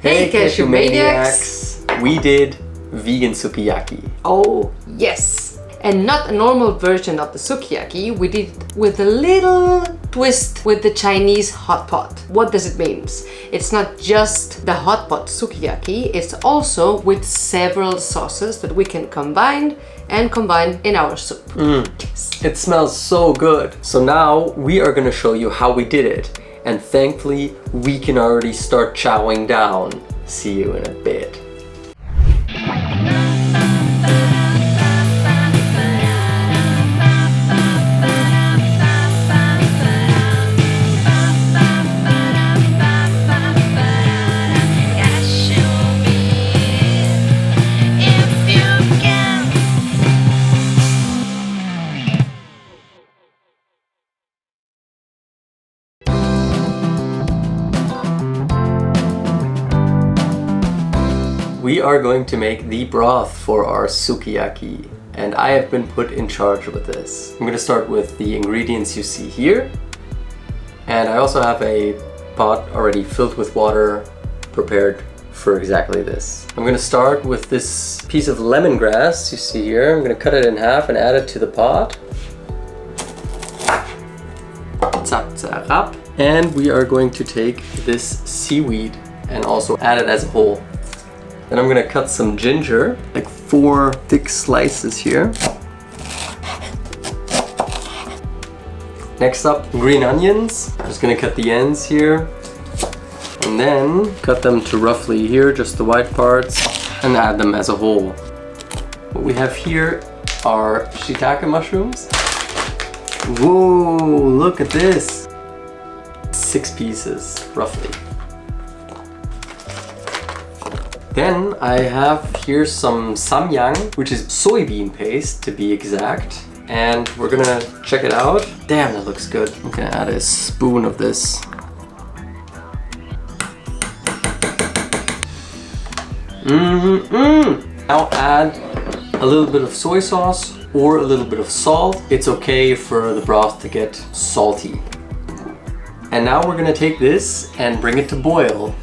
Hey Cashew Maniacs! We did vegan sukiyaki. Oh yes! And not a normal version of the sukiyaki, we did it with a little twist with the Chinese hot pot. What does it mean? It's not just the hot pot sukiyaki, it's also with several sauces that we can combine in our soup. Yes. It smells so good. So now we are going to show you how we did it. And thankfully, we can already start chowing down. See you in a bit. We are going to make the broth for our sukiyaki, and I have been put in charge with this. I'm going to start with the ingredients you see here, and I also have a pot already filled with water prepared for exactly this. I'm going to start with this piece of lemongrass you see here. I'm going to cut it in half and add it to the pot. Zap, zap, zap. And we are going to take this seaweed and also add it as a whole. Then I'm gonna cut some ginger, like 4 thick slices here. Next up, green onions. I'm just gonna cut the ends here. And then cut them to roughly here, just the white parts, and add them as a whole. What we have here are shiitake mushrooms. Whoa, look at this. 6 pieces, roughly. Then I have here some samyang, which is soybean paste to be exact. And we're gonna check it out. Damn, that looks good. I'm gonna add a spoon of this. Now add a little bit of soy sauce or a little bit of salt. It's okay for the broth to get salty. And now we're gonna take this and bring it to boil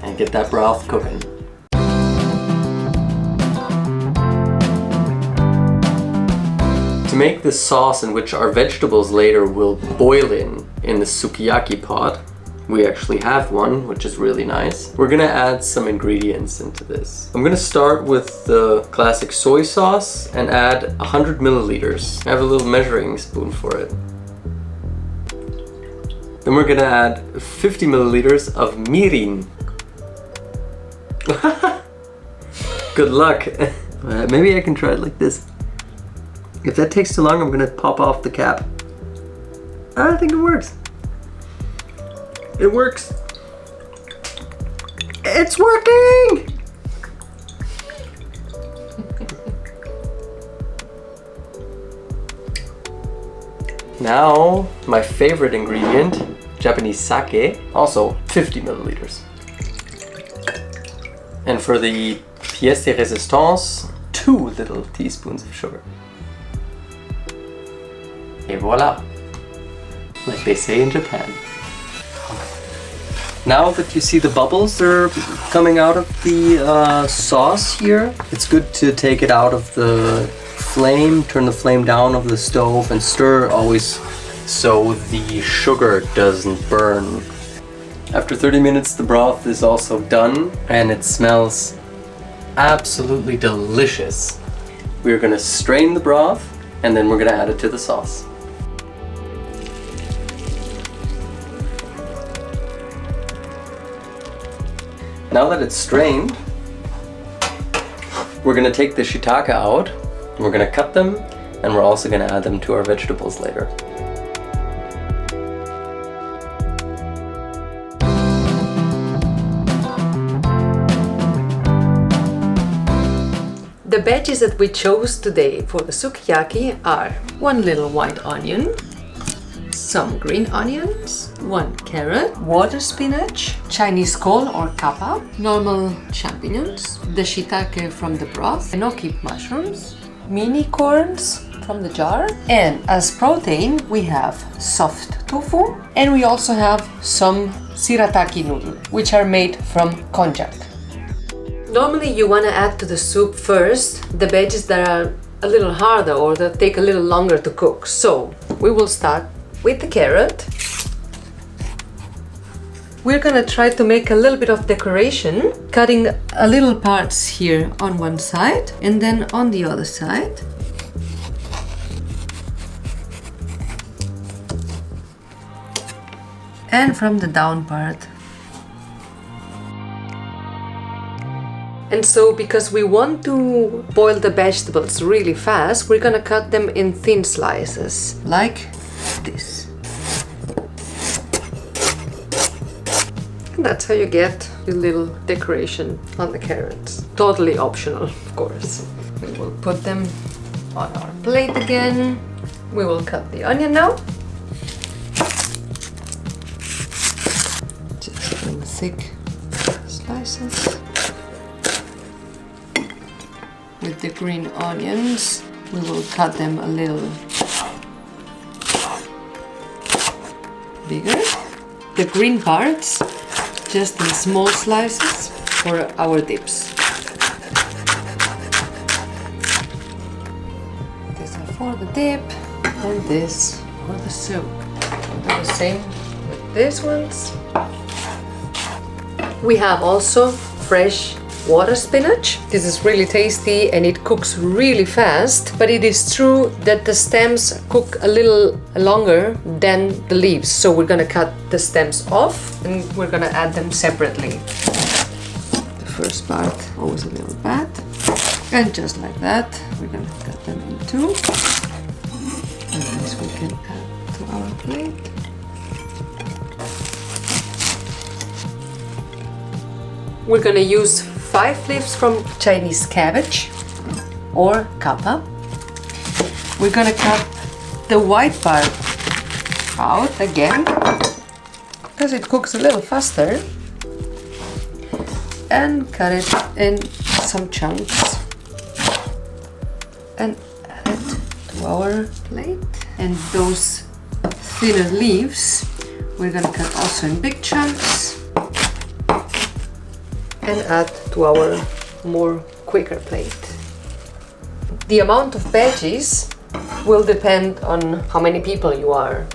and get that broth cooking. To make this sauce in which our vegetables later will boil in the sukiyaki pot, we actually have one, which is really nice. We're gonna add some ingredients into this. I'm gonna start with the classic soy sauce and add 100 milliliters. I have a little measuring spoon for it. Then we're gonna add 50 milliliters of mirin. Good luck. Maybe I can try it like this. If that takes too long, I'm gonna pop off the cap. I think it works. It works. It's working! Now, my favorite ingredient, Japanese sake, also 50 milliliters. And for the pièce de résistance, 2 little teaspoons of sugar. Et voila! Like they say in Japan. Now that you see the bubbles that are coming out of the sauce here, it's good to take it out of the flame, turn the flame down of the stove and stir always so the sugar doesn't burn. After 30 minutes the broth is also done and it smells absolutely delicious. We're gonna strain the broth and then we're gonna add it to the sauce. Now that it's strained, we're gonna take the shiitake out, we're gonna cut them, and we're also gonna add them to our vegetables later. The veggies that we chose today for the sukiyaki are 1 little white onion, some green onions, 1 carrot, water spinach, Chinese cole or kappa, normal champignons, the shiitake from the broth, enoki mushrooms, mini corns from the jar, and as protein we have soft tofu, and we also have some shirataki noodle, which are made from konjac. Normally you want to add to the soup first the veggies that are a little harder or that take a little longer to cook. So we will start with the carrot. We're gonna try to make a little bit of decoration, cutting a little parts here on one side and then on the other side. And from the down part. And so, because we want to boil the vegetables really fast, we're gonna cut them in thin slices, like this. And that's how you get your little decoration on the carrots. Totally optional, of course. We will put them on our plate again. We will cut the onion now. Just in thick slices. With the green onions, we will cut them a little bigger. The green parts, just in small slices for our dips. These are for the dip, and this for the soup. We'll do the same with these ones. We have also fresh water spinach. This is really tasty and it cooks really fast, but it is true that the stems cook a little longer than the leaves. So we're gonna cut the stems off and we're gonna add them separately. The first part, always a little bad. And just like that, we're gonna cut them in two. And this we can add to our plate. We're gonna use 5 leaves from Chinese cabbage or kappa. We're gonna cut the white part out again because it cooks a little faster, and cut it in some chunks and add it to our plate. And those thinner leaves we're gonna cut also in big chunks and add to our more quicker plate. The amount of veggies will depend on how many people you are.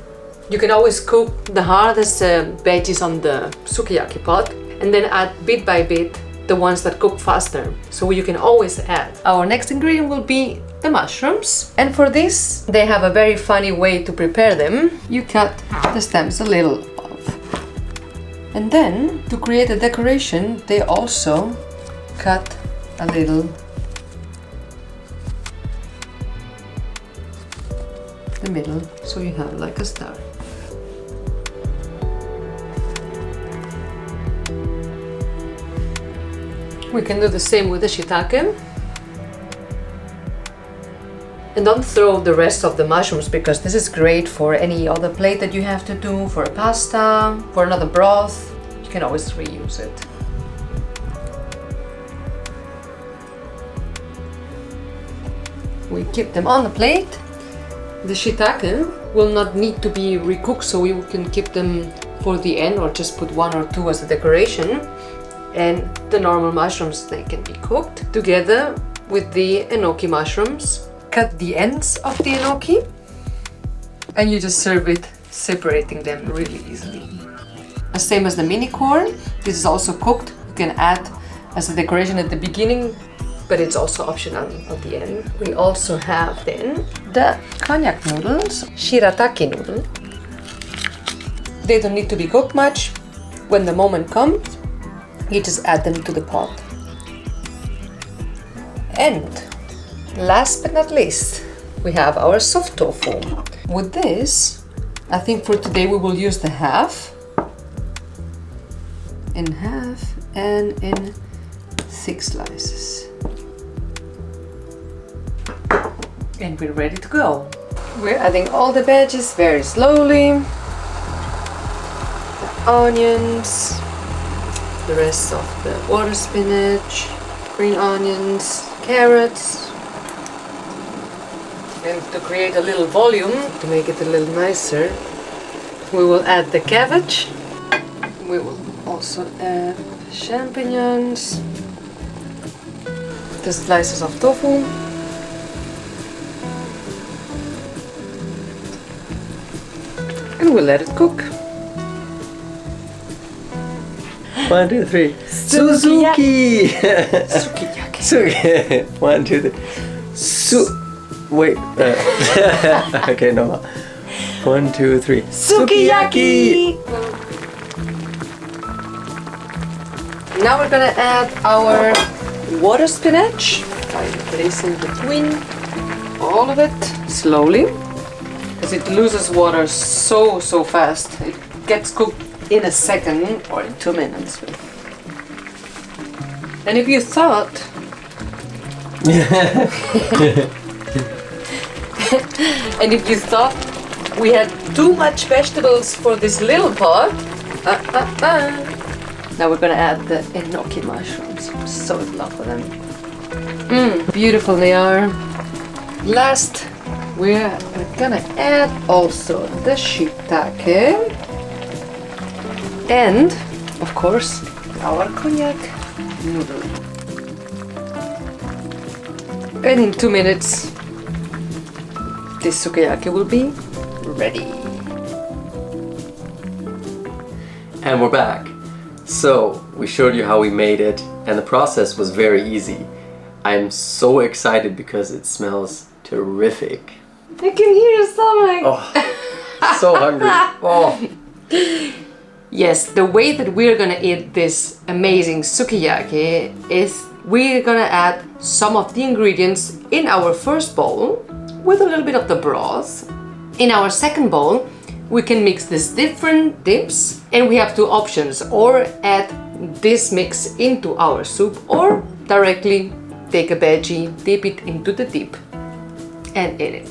You can always cook the hardest veggies on the sukiyaki pot and then add bit by bit the ones that cook faster. So you can always add. Our next ingredient will be the mushrooms. And for this, they have a very funny way to prepare them. You cut the stems a little. And then, to create a decoration, they also cut a little the middle, so you have like a star. We can do the same with the shiitake. And don't throw the rest of the mushrooms, because this is great for any other plate that you have to do, for a pasta, for another broth. You can always reuse it. We keep them on the plate. The shiitake will not need to be recooked, so you can keep them for the end or just put 1 or 2 as a decoration. And the normal mushrooms, they can be cooked together with the enoki mushrooms. Cut the ends of the enoki and you just serve it, separating them really easily. The same as the mini corn, this is also cooked. You can add as a decoration at the beginning, but it's also optional at the end. We also have then the konjac noodles, shirataki noodle. They don't need to be cooked much. When the moment comes, you just add them to the pot. And last but not least, we have our soft tofu. With this, I think for today we will use the half in half and in thick slices. And we're ready to go. We're adding all the veggies very slowly. The onions, the rest of the water spinach, green onions, carrots. And to create a little volume, to make it a little nicer, we will add the cabbage. we will also add champignons, the slices of tofu, and we'll let it cook. 1, 2, 3. Suzuki! Sukiyaki. Suki. 1, 2, 3. Wait. Okay, no. 1, 2, 3. Sukiyaki! Now we're gonna add our water spinach. I place in between all of it slowly, because it loses water so fast. It gets cooked in a second or in 2 minutes. And if you thought and if you thought we had too much vegetables for this little pot, now we're gonna add the enoki mushrooms. I'm so in love with them. Beautiful they are. Last, we're gonna add also the shiitake. And, of course, our cognac noodle. And in 2 minutes, this sukiyaki will be ready. And we're back. So, we showed you how we made it, and the process was very easy. I'm so excited because it smells terrific. I can hear your stomach! Oh, so hungry. Oh. Yes, the way that we're gonna eat this amazing sukiyaki is we're gonna add some of the ingredients in our first bowl with a little bit of the broth. In our second bowl, we can mix these different dips, and we have two options: or add this mix into our soup, or directly take a veggie, dip it into the dip, and eat it.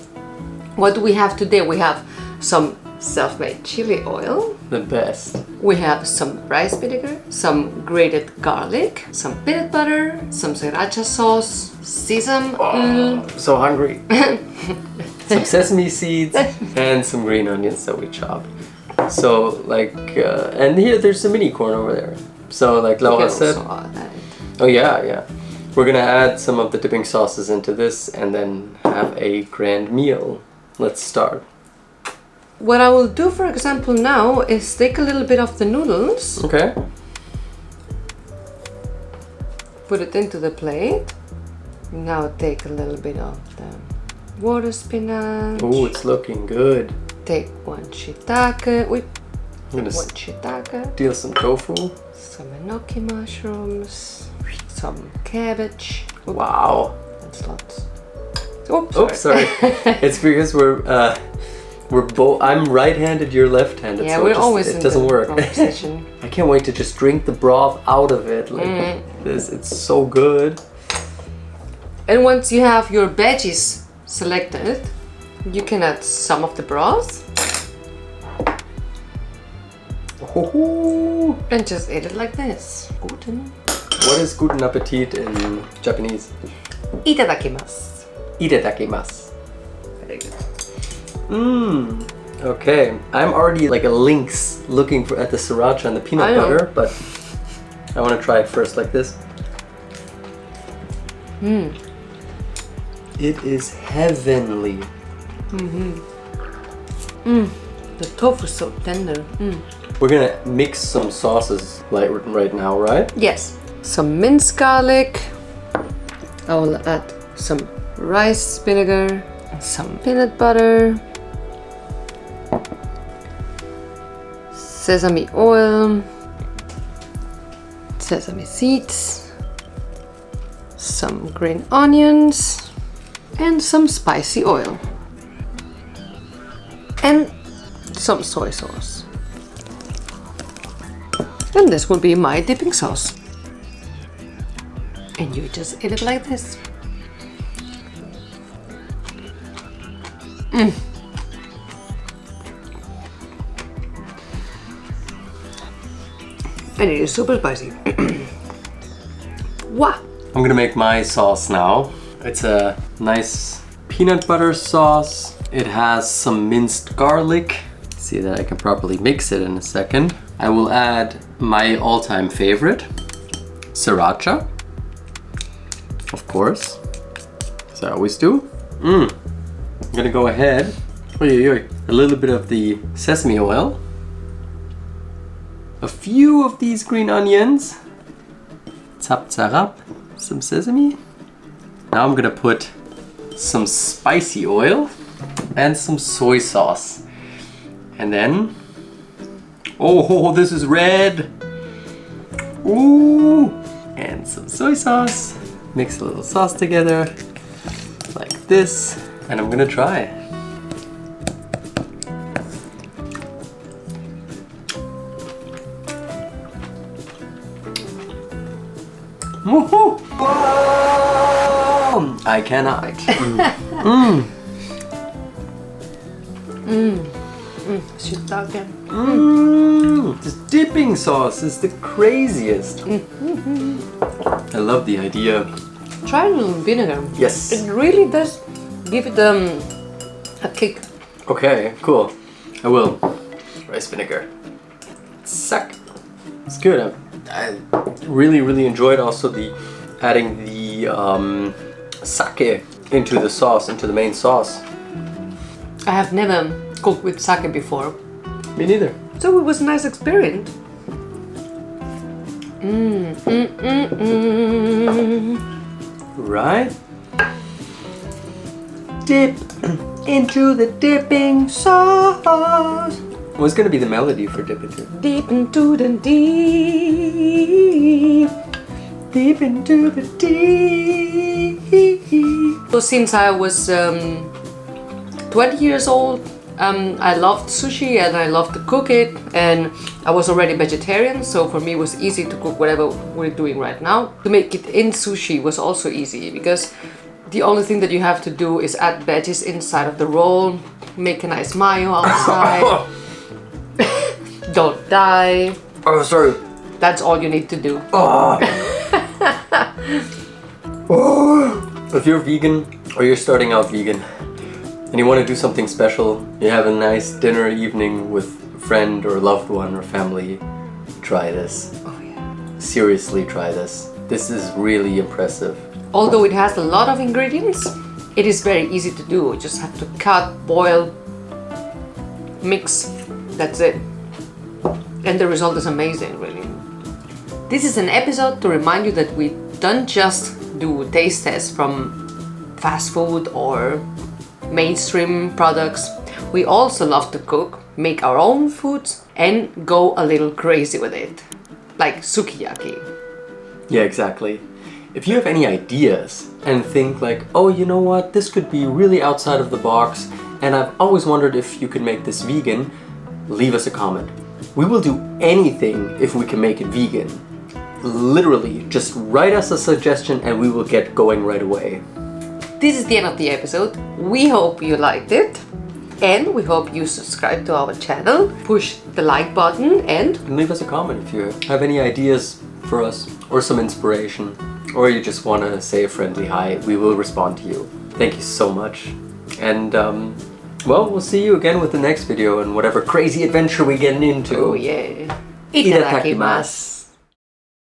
What do we have today? We have some self-made chili oil. The best. We have some rice vinegar, some grated garlic, some peanut butter, some sriracha sauce, sesame oil. I'm so hungry. Some sesame seeds and some green onions that we chopped. So and here there's some mini corn over there. So like Laura said, oh yeah. We're gonna add some of the dipping sauces into this and then have a grand meal. Let's start. What I will do, for example, now is take a little bit of the noodles. Okay. Put it into the plate. Now take a little bit of the water spinach. Oh, it's looking good. Take one shiitake. I'm gonna one shiitake. deal some tofu. Some enoki mushrooms. Some cabbage. Oops. Wow. That's lots. Oops. Oops, sorry. It's because we're both. I'm right-handed. You're left-handed. Yeah, so we're it always it doesn't in the work. wrong position. I can't wait to just drink the broth out of it. Like this, it's so good. And once you have your veggies selected, you can add some of the broth Ooh. and just eat it like this. Guten. What is guten appetit in Japanese? Itadakimasu. Itadakimasu. Very good. Okay, I'm already like a lynx looking at the sriracha and the peanut butter, but I want to try it first like this. It is heavenly. The tofu is so tender. We're gonna mix some sauces like right now, right? Yes. Some minced garlic. I will add some rice vinegar, some peanut butter, sesame oil, sesame seeds, some green onions, and some spicy oil. And some soy sauce. And this will be my dipping sauce. And you just eat it like this. And it is super spicy. Wow! I'm gonna make my sauce now. It's a nice peanut butter sauce. It has some minced garlic. See that I can properly mix it in a second. I will add My all-time favorite, sriracha, of course, as I always do. I'm gonna go ahead, a little bit of the sesame oil, a few of these green onions, zap zarap, some sesame. Now I'm gonna put some spicy oil and some soy sauce. And then, oh, this is red. Ooh, and some soy sauce. Mix a little sauce together, like this. And I'm gonna try. Woohoo! Whoa! I cannot. Shiitake. This dipping sauce is the craziest. I love the idea. Try a little vinegar. Yes. It really does give it a kick. Okay, cool. I will. Rice vinegar. Suck. It's good. I really enjoyed also the adding the sake into the sauce, into the main sauce. I have never cooked with sake before. Me neither. So it was a nice experience. Right? Dip into the dipping sauce. What's gonna be the melody for dip into? Deep into the deep. Deep into the deep. So since I was 20 years old, I loved sushi and I loved to cook it, and I was already vegetarian, so for me it was easy to cook whatever we're doing right now. To make it in sushi was also easy because the only thing that you have to do is add veggies inside of the roll, make a nice mayo outside. Don't die. Oh, sorry. That's all you need to do. Oh. If you're vegan or you're starting out vegan and you want to do something special, you have a nice dinner evening with a friend or a loved one or family, try this. Oh yeah. Seriously, try this. This is really impressive. Although it has a lot of ingredients, it is very easy to do. You just have to cut, boil, mix. That's it. And the result is amazing, really. This is an episode to remind you that we don't just do taste tests from fast food or mainstream products. We also love to cook, make our own foods, and go a little crazy with it. Like sukiyaki. Yeah, exactly. If you have any ideas and think like, oh, you know what, this could be really outside of the box, and I've always wondered if you could make this vegan, leave us a comment. We will do anything if we can make it vegan. Literally, just write us a suggestion and we will get going right away. This is the end of the episode. We hope you liked it, and we hope you subscribe to our channel, push the like button, and leave us a comment if you have any ideas for us or some inspiration, or you just want to say a friendly hi. We will respond to you. Thank you so much. And well, we'll see you again with the next video and whatever crazy adventure we get into. oh yeah. Itadakimasu.